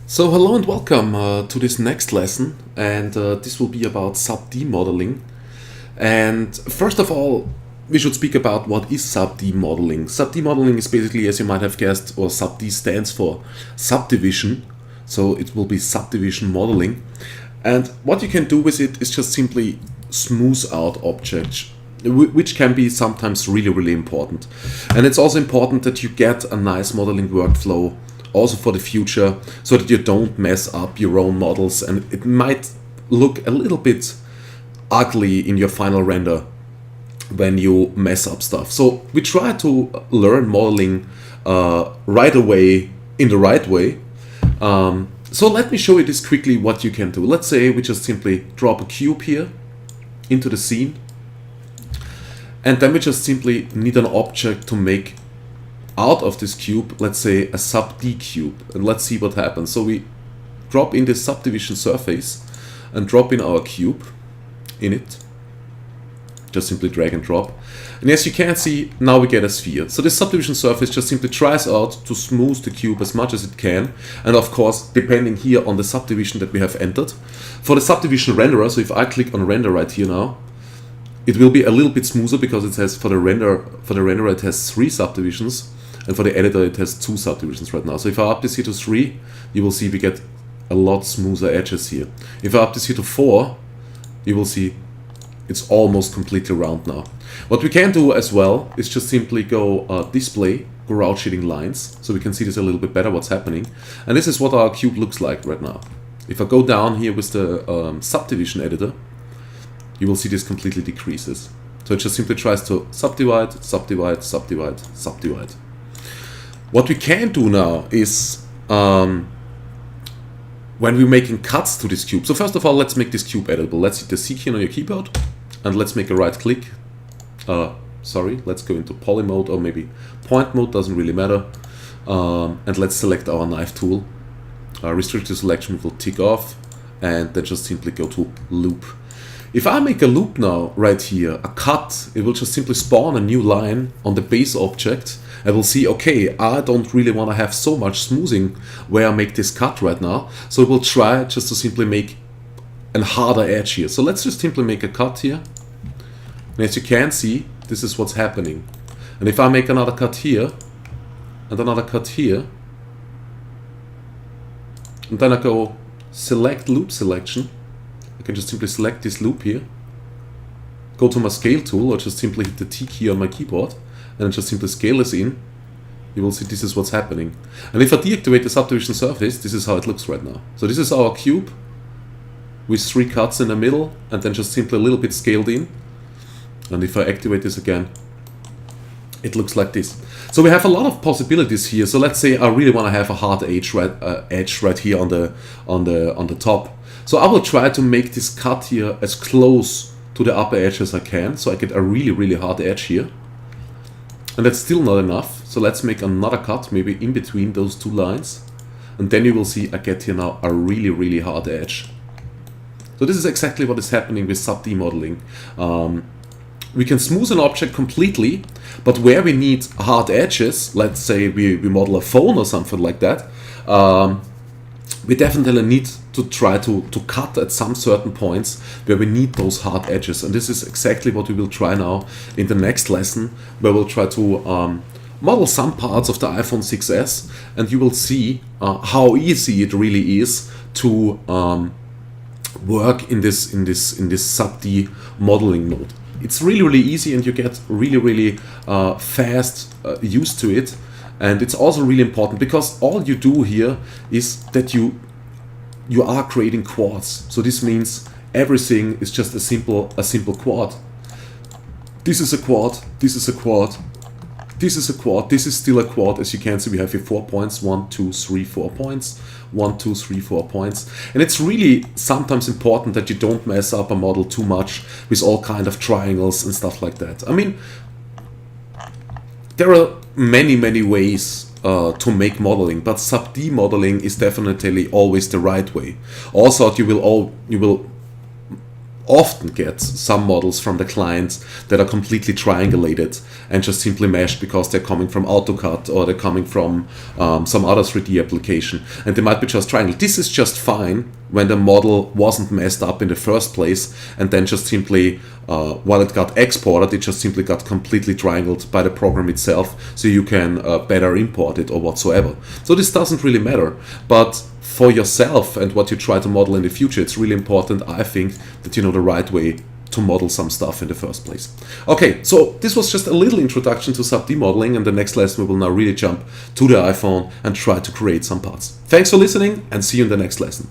So hello and welcome to this next lesson, and this will be about sub-D modeling. And first of all, we should speak about what is sub-D modeling. Sub-D modeling is basically, as you might have guessed, or sub-D stands for subdivision, so it will be subdivision modeling. And what you can do with it is just simply smooth out objects, which can be sometimes really important. And it's also important that you get a nice modeling workflow also for the future, so that you don't mess up your own models, and it might look a little bit ugly in your final render when you mess up stuff. So we try to learn modeling right away in the right way. So let me show you this quickly what you can do. Let's say we just simply drop a cube here into the scene, and then we just simply need an object to make out of this cube, let's say a sub-D cube, and let's see what happens. So we drop in this subdivision surface and drop in our cube in it. Just simply drag and drop. And as you can see, now we get a sphere. So this subdivision surface just simply tries out to smooth the cube as much as it can. And of course, depending here on the subdivision that we have entered. For the subdivision renderer, so if I click on render right here now, it will be a little bit smoother because it has, for the renderer it has 3 subdivisions. And for the editor, it has 2 subdivisions right now. So if I up this here to 3, you will see we get a lot smoother edges here. If I up this here to 4, you will see it's almost completely round now. What we can do as well is just simply go display, go route shading lines, so we can see this a little bit better what's happening. And this is what our cube looks like right now. If I go down here with the subdivision editor, you will see this completely decreases. So it just simply tries to subdivide, subdivide, subdivide, subdivide. What we can do now is when we're making cuts to this cube. So first of all, let's make this cube editable. Let's hit the C key on your keyboard and let's make a right click. Let's go into poly mode, or maybe point mode, doesn't really matter. And let's select our knife tool. Restricted selection will tick off, and then just simply go to loop. If I make a loop now right here, a cut, it will just simply spawn a new line on the base object. I will see, okay, I don't really want to have so much smoothing where I make this cut right now. So it will try just to simply make a harder edge here. So let's just simply make a cut here. And as you can see, this is what's happening. And if I make another cut here, and another cut here, and then I go select loop selection, I can just simply select this loop here, go to my scale tool, or just simply hit the T key on my keyboard, and just simply scale this in. You will see this is what's happening. And if I deactivate the subdivision surface, this is how it looks right now. So this is our cube with 3 cuts in the middle, and then just simply a little bit scaled in. And if I activate this again, it looks like this. So we have a lot of possibilities here. So let's say I really want to have a hard edge right here on the top. So I will try to make this cut here as close to the upper edge as I can, so I get a really hard edge here. And that's still not enough, so let's make another cut, maybe in between those 2 lines. And then you will see I get here now a really hard edge. So this is exactly what is happening with sub-D modeling. We can smooth an object completely, but where we need hard edges, let's say we model a phone or something like that, we definitely need to try to cut at some certain points where we need those hard edges. And this is exactly what we will try now in the next lesson, where we'll try to model some parts of the iPhone 6s, and you will see how easy it really is to work in this sub-D modeling mode. It's really easy, and you get really fast used to it. And it's also really important because all you do here is that you are creating quads. So this means everything is just a simple quad. This is a quad, this is a quad, this is a quad, this is still a quad. As you can see, we have here 4 points, 1, 2, 3, 4 points, 1, 2, 3, 4 points. And it's really sometimes important that you don't mess up a model too much with all kind of triangles and stuff like that. I mean, there are many ways to make modeling, but sub-D modeling is definitely always the right way. Also, you will often get some models from the client that are completely triangulated and just simply meshed because they're coming from AutoCAD or they're coming from some other 3D application, and they might be just triangle. This is just fine when the model wasn't messed up in the first place, and then just simply while it got exported, it just simply got completely triangled by the program itself, so you can better import it or whatsoever. So this doesn't really matter, but for yourself and what you try to model in the future, it's really important, I think, that you know the right way to model some stuff in the first place. Okay, so this was just a little introduction to sub-D modeling, and the next lesson we will now really jump to the iPhone and try to create some parts. Thanks for listening, and see you in the next lesson.